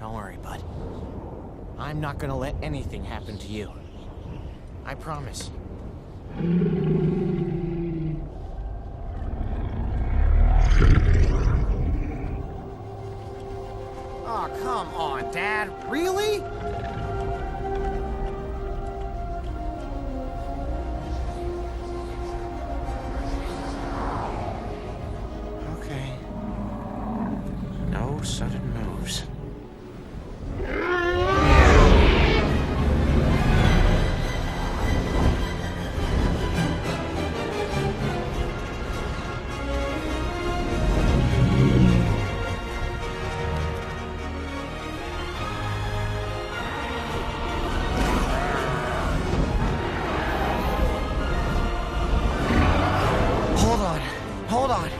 Don't worry, bud. I'm not gonna let anything happen to you. I promise. Oh, come on, Dad. Really? Okay. No sudden moves. Hold on.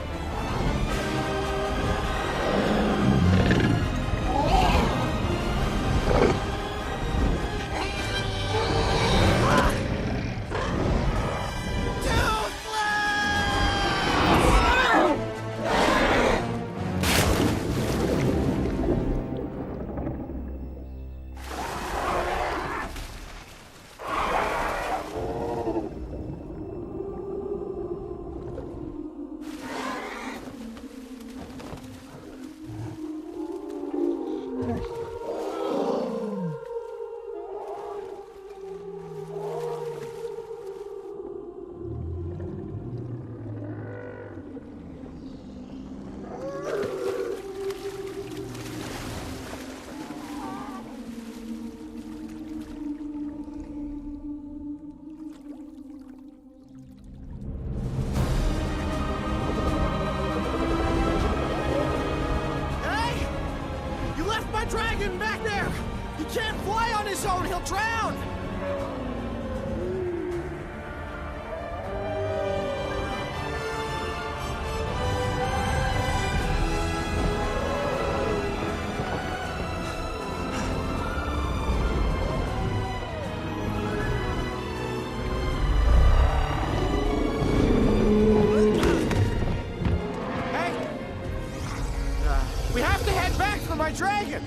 Dragon back there! He can't fly on his own, he'll drown! Hey! We have to head back for my dragon!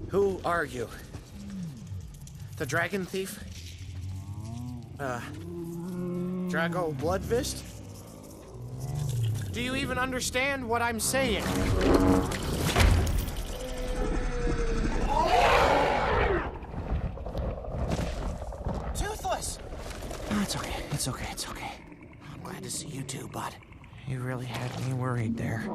Who are you? The Dragon Thief? Drago Bloodfist? Do you even understand what I'm saying? Toothless! Oh, it's okay, it's okay, it's okay. I'm glad to see you too, bud. You really had me worried there.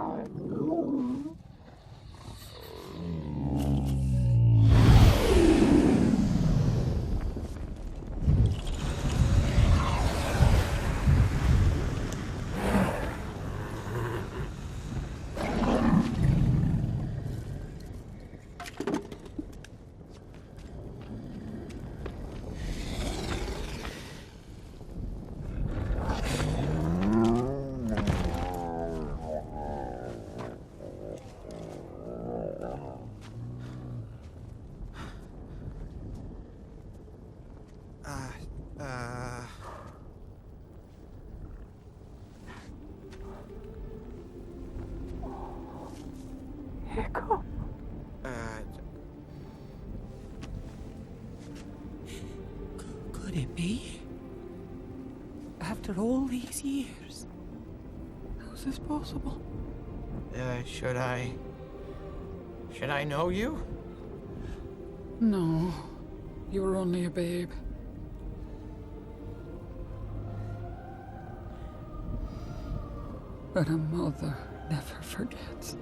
Echo? Could it be? After all these years? How's this possible? Should I know you? No, you were only a babe. But a mother never forgets.